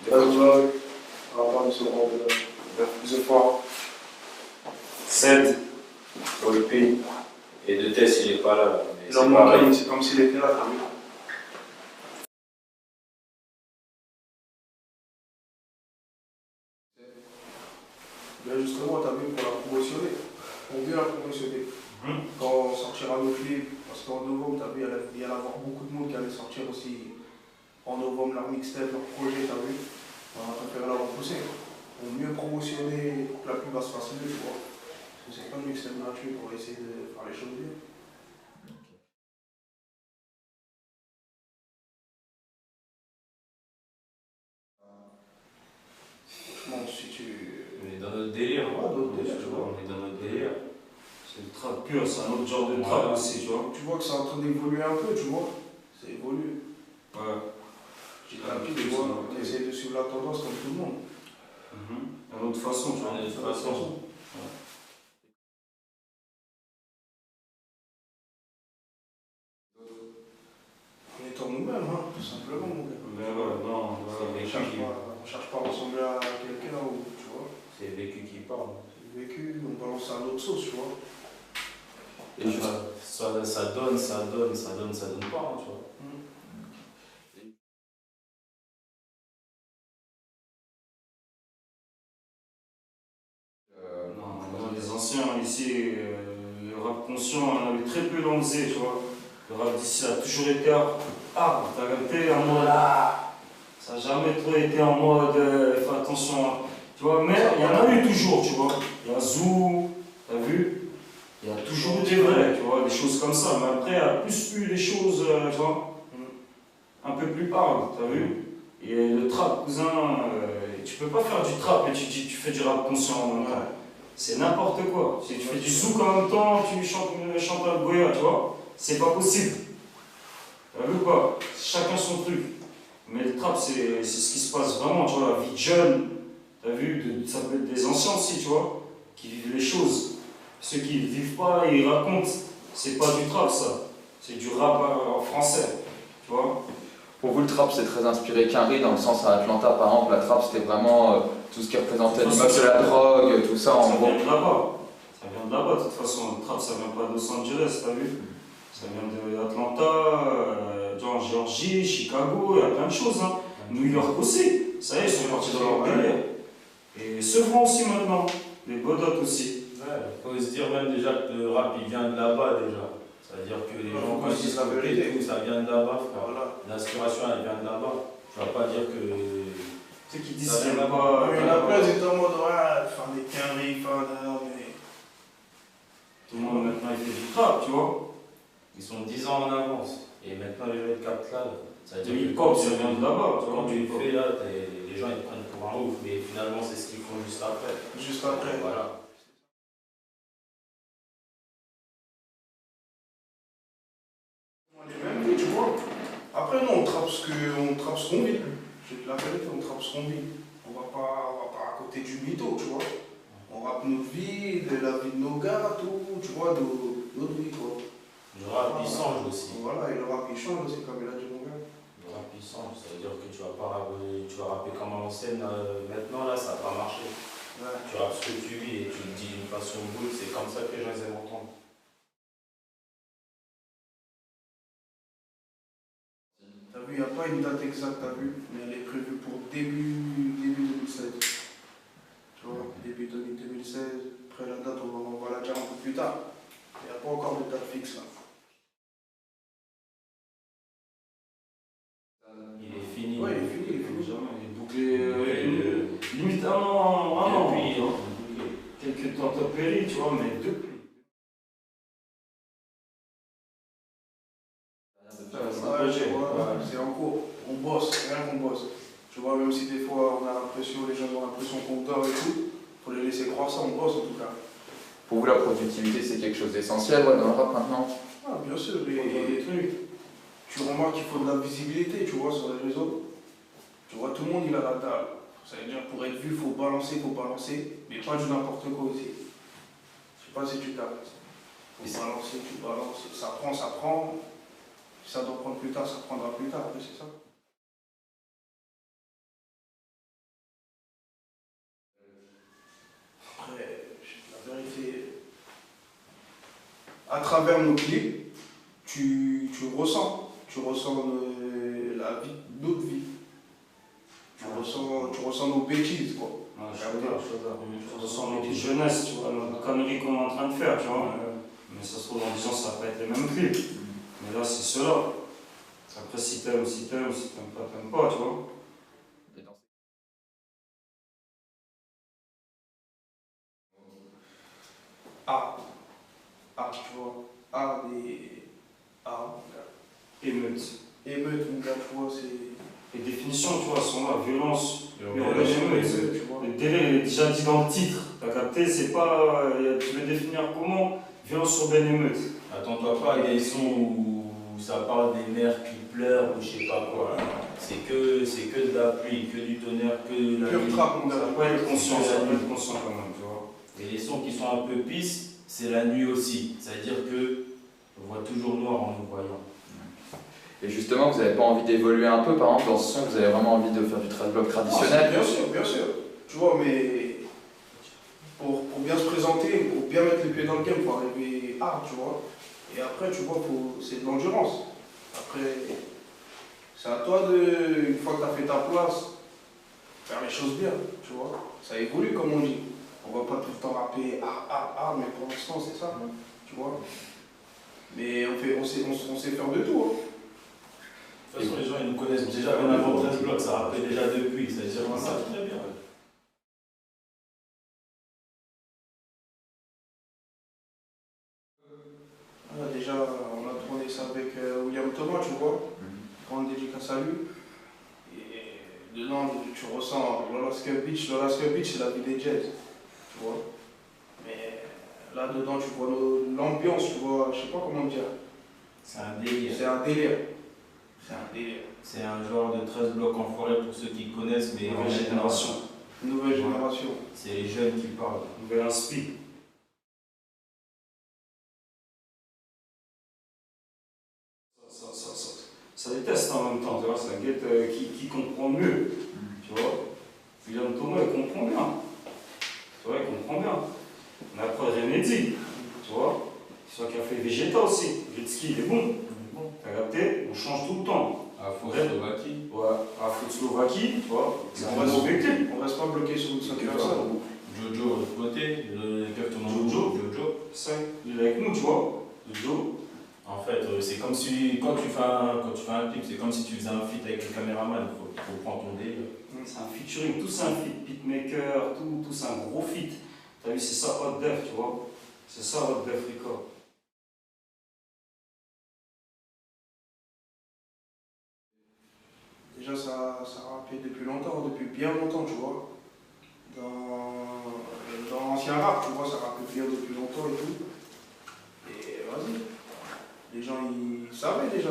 Vlog, rapport de seconde, The Four. Z pour le P. Et de Tess, il est pas là. Il en manque une, c'est comme s'il était là, t'as vu. Là justement, t'as vu, pour la promotionner. On veut la promotionner. Quand on sortira nos clips, parce qu'en novembre, t'as vu, il y allait avoir beaucoup de monde qui allait sortir aussi en novembre leur mixtape, leur projet, t'as vu. On a préféré la repousser. Pour mieux promotionner, pour que la pub va se fasse mieux, tu vois. Parce que c'est pas une mixtape gratuit pour essayer de faire les choses bien. Franchement, si tu. On est dans notre délire. Ouais, dans notre délire, tu vois. On est dans notre délire. C'est le trap pur, c'est un autre genre de trap aussi, tu vois. Tu vois que c'est en train d'évoluer un peu, tu vois. Ça évolue. Ouais. Petit à petit, tu vois, on essaie de suivre la tendance comme tout le monde. D'une autre façon, tu vois. D'une autre façon. En étant nous-mêmes, hein, tout simplement, mon gars. Mais ouais, non, On cherche pas à ressembler à quelqu'un ou, tu vois. C'est le vécu qui parle. C'est le vécu, on balance à l'autre sauce, tu vois. Et ça donne pas, hein, tu vois. Non, les anciens ici, le rap conscient, on avait très peu lancé, tu vois. Le rap d'ici a toujours été t'as capté, en mode ça n'a jamais trop été en mode fais attention, hein. Tu vois, mais il y en a eu toujours, tu vois. Il y a Zou, t'as vu? Il y a toujours eu des vrais, tu vois, des choses comme ça. Mais après, il y a plus eu des choses, tu vois, un peu plus parles, t'as vu? Et le trap, cousin, tu peux pas faire du trap et tu fais du rap conscient en même temps. C'est n'importe quoi. Si tu fais du zouk en même temps, tu chantes un Goya, tu vois, c'est pas possible. T'as vu ou pas? Chacun son truc. Mais le trap, c'est ce qui se passe vraiment, tu vois, la vie de jeune. T'as vu, ça peut être des anciens aussi, tu vois, qui vivent les choses. Ceux qui ne vivent pas, ils racontent. C'est pas du trap, ça. C'est du rap en français, tu vois. Pour vous, le trap, c'est très inspiré Quinry, dans le sens à Atlanta, par exemple, la trap, c'était vraiment tout ce qui représentait l'image de la drogue, tout ça, en gros. Ça vient de là-bas. Ça vient de là-bas, de toute façon. Le trap, ça vient pas de Los Angeles, t'as vu? Ça vient d'Atlanta, en Géorgie, Chicago, il y a plein de choses. Hein. New York aussi. Ça y est, ils sont partis dans leur délire. Et Sevran aussi maintenant. Les Bodotes aussi. Ouais, il faut se dire même déjà que le rap, il vient de là-bas déjà. C'est-à-dire que les gens, quand ils disent la vérité, ça vient de là-bas, frère. Voilà. L'inspiration, elle vient de là-bas. Tu vas pas dire que. Ceux qui disent qu'il n'y en a pas. Il y en a plein, ils étaient en mode, ouais, faire des conneries, mais. Tout le monde maintenant, il fait du trap, tu vois. Ils sont 10 ans en avance. Et maintenant, les gens, ils captent là. Ça veut dire que hip-hop, ça vient de là-bas. Quand tu le fais là, les gens, ils prennent pour un ouf. Mais finalement, c'est ce qu'ils font juste après. Juste après. Voilà. Tu vois. Après, non, on trappe ce qu'on vit. C'est la vérité, on trappe ce qu'on vit. On va pas à côté du mytho, tu vois. On rappe notre vie, la vie de nos gars, tout, tu vois, notre vie, quoi. Le rap, il change aussi. Voilà, et le rap, il change aussi, comme il a dit mon gars. Le rap, il change. Ça veut dire que tu vas pas rapper comme à l'ancienne. Maintenant, là, ça va pas marcher. Ouais. Tu rappes ce que tu vis et tu le dis d'une façon brute. C'est comme ça que les gens aiment entendre. T'as vu, il n'y a pas une date exacte, t'as vu, mais elle est prévue pour début 2016. Tu vois, début 2016. Après la date, on va la dire un peu plus tard. Il n'y a pas encore de date fixe là. Il est fini. Ouais, il est fini. Jamais, il est bouclé. Limite un an. Depuis, hein. Quelques intempéries, tu vois, mais depuis. C'est en cours, on bosse, rien qu'on bosse. Tu vois, même si des fois on a l'impression, les gens ont l'impression qu'on dort et tout, faut les laisser croire ça, on bosse en tout cas. Pour vous, la productivité, c'est quelque chose d'essentiel dans le rap maintenant? Ah, bien sûr, les trucs. Tu remarques qu'il faut de la visibilité, tu vois, sur les réseaux. Tu vois, tout le monde il a la dalle. Ça veut dire pour être vu, il faut balancer, mais pas du n'importe quoi aussi. Je sais pas si tu captes. Il faut balancer, tu balances, ça prend. Si ça doit prendre plus tard, ça prendra plus tard, après c'est ça. à travers nos clips, tu ressens la vie, d'autres vies. Tu ressens nos bêtises, quoi. Tu ressens notre jeunesse, tu vois, notre connerie qu'on est en train de faire, tu vois. Mais ça se trouve dans 10 ans, ça va pas être les mêmes clips. Mais là, c'est cela. Après, si t'aimes, si t'aimes pas, tu vois. Tu vois. Émeute. Émeute, mon gars, tu vois, c'est. Les définitions, tu vois, sont là. Violence, Violence, émeute. tu vois. Le délai, il est déjà dit dans le titre. T'as capté, c'est pas. Tu veux définir comment? Violence urbaine, émeute. Attends-toi pas, il y a des sons où ça parle des mères qui pleurent ou je sais pas quoi. C'est que de la pluie, que du tonnerre, que de la Pure nuit. trap, mon gars. Ça peut être conscient, ça peut être conscient quand même, tu vois. Et les sons qui sont un peu pisses, c'est la nuit aussi. C'est-à-dire que on voit toujours noir en nous voyant. Et justement, vous n'avez pas envie d'évoluer un peu, par exemple, dans ce son, vous avez vraiment envie de faire du trap block traditionnel? Bien sûr, bien sûr. Tu vois, mais pour bien se présenter, pour bien mettre les pieds dans le game, pour arriver hard, tu vois. Et après, tu vois, c'est de l'endurance. Après, c'est à toi de, une fois que tu as fait ta place, faire les choses bien, tu vois. Ça évolue, comme on dit. On va pas tout le temps rapper mais pour l'instant, c'est ça, tu vois. Mais on sait faire de tout, hein. De toute façon, les gens ils nous connaissent déjà bien avant 13 blocs, ça rappelle déjà depuis, c'est-à-dire qu'on savent très bien. Déjà, on a tourné ça avec William Thomas, tu vois. Grande dédicace à lui. Et dedans, tu ressens Lolaska Beach, c'est la vie des jazz, tu vois. Mais là-dedans, tu vois l'ambiance, tu vois, je sais pas comment dire. C'est un délire. C'est un délire. C'est un délire. C'est un genre de 13 blocs en forêt pour ceux qui connaissent, mais Nouvelle génération. Nouvelle génération. C'est les jeunes qui parlent. Nouvelle inspi. Ça déteste en même temps, tu vois, c'est un guette qui comprend mieux, tu vois. William Thomas, il comprend bien. Tu vois, il comprend bien. Mais après, rien n'est dit, tu vois. C'est qui a fait Vegeta aussi. Jet-ski, il est bon. T'as capté? On change tout le temps. À Slovaquie. Ouais, à Slovaquie, tu vois. On reste pas bloqué sur une seule personne. Jojo, de l'autre côté, le keuf ton nom. Jojo. C'est il est avec nous, tu vois. Jojo. En fait, c'est comme si, quand tu fais un clip, c'est comme si tu faisais un feat avec le caméraman. Il faut prendre ton délire. C'est un featuring, tout c'est un feat. Beatmaker, tout c'est un gros feat. T'as vu, c'est ça Hot Def, tu vois. C'est ça Hot Def Record. Déjà, ça a rappé depuis longtemps, depuis bien longtemps, tu vois. Dans l'ancien rap, tu vois, ça rappelle bien depuis longtemps et tout. Et vas-y. Les gens, ils savaient déjà.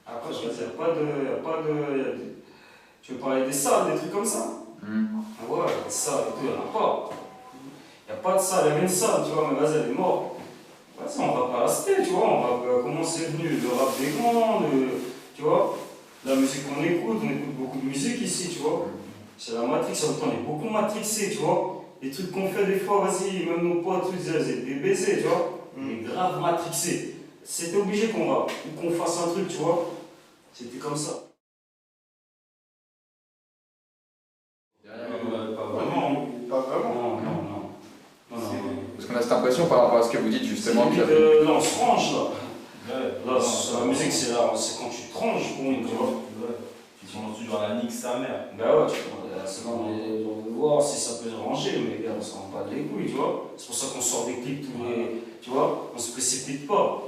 Après, il n'y a pas de. Tu veux parler des salles, des trucs comme ça? Ah ouais, des salles et tout, il n'y en a pas. Il n'y a pas de salle, il y avait une salle, tu vois, mais vas-y, elle est morte. Vas-y, on va pas rester, tu vois, comment c'est venu, le rap des grands, tu vois, la musique qu'on écoute, on écoute beaucoup de musique ici, tu vois. C'est la matrix, on est beaucoup matrixé, tu vois. Les trucs qu'on fait des fois, vas-y, même nos potes, tout disaient, des baisers, tu vois. On est grave matrixé. C'était obligé qu'on rappe, ou qu'on fasse un truc, tu vois. C'était comme ça. Pas vraiment. Non. Parce qu'on a cette impression par rapport à ce que vous dites justement. Là, on se range là. Là, la musique, c'est là, c'est quand tu te ranges, bon, tu vois. Tu commences toujours à la nique sa mère. Bah ouais, c'est bon, on veut voir si ça peut se ranger, mais gars, on se rend pas les couilles, tu vois. C'est pour ça qu'on sort des clips tous les. Tu vois, on se précipite pas.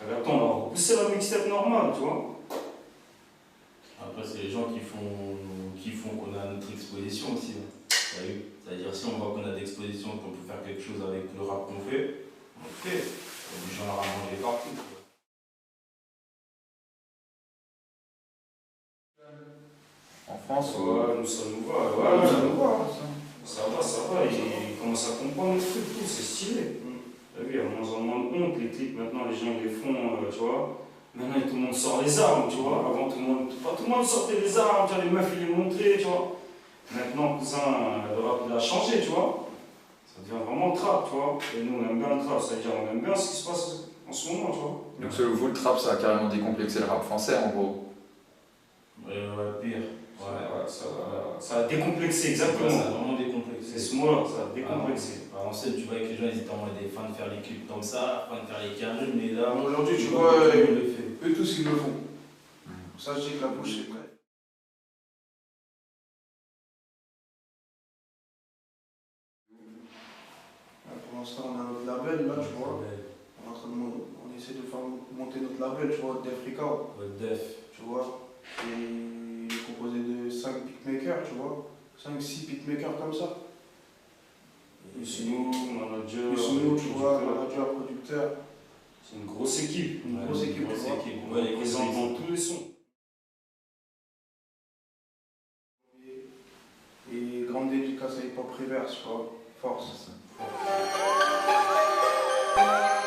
Attends, on va repousser la mixtape normale, tu vois. Après, c'est les gens qui font qu'on a notre exposition aussi. C'est-à-dire, si on voit qu'on a d'exposition, qu'on peut faire quelque chose avec le rap qu'on fait, on le fait. Il y a du genre à manger partout. En France, Ouais, nous ça nous va. Ouais, ça nous voit. Ça va, ils commencent à comprendre le truc, tout, c'est stylé. T'as vu, il y a de moins en moins de honte, les clips, maintenant les gens ils les font, tu vois. Maintenant tout le monde sort les armes, tu vois. Avant pas tout le monde sortait les armes, les meufs ils les montraient, tu vois. Maintenant, cousin, le rap il a changé, tu vois. Ça devient vraiment trap, tu vois. Et nous, on aime bien le trap, c'est-à-dire on aime bien ce qui se passe en ce moment, tu vois. Donc selon vous, le trap, ça a carrément décomplexé le rap français, en gros. Ouais, pire. Ouais, ça a décomplexé, exactement. Ça a vraiment décomplexé. C'est ce mot-là, ça a décomplexé. À l'ancienne, tu vois que les gens ils étaient en mode des fans de faire les clips comme ça, fans de faire les carrés, mais là, Aujourd'hui, tu vois, vois, tout le monde le fait. eux tous ils le font. Ça, je dis que la bouche c'est vrai. Pour l'instant, on a notre label là, tu vois. On est en train de on essaie de faire monter notre label, tu vois, Defrica. Def. Tu vois. Et il est composé de 5 beatmakers, tu vois. 5-6 beatmakers comme ça. Youssou, manager, Youssou, tu vois, producteur. manager, producteur. C'est une grosse équipe. Une grosse équipe, tu vois. On va les présenter dans tous les sons. Et grande dédicace à Hip Hop Reverse, tu vois. Force. Force.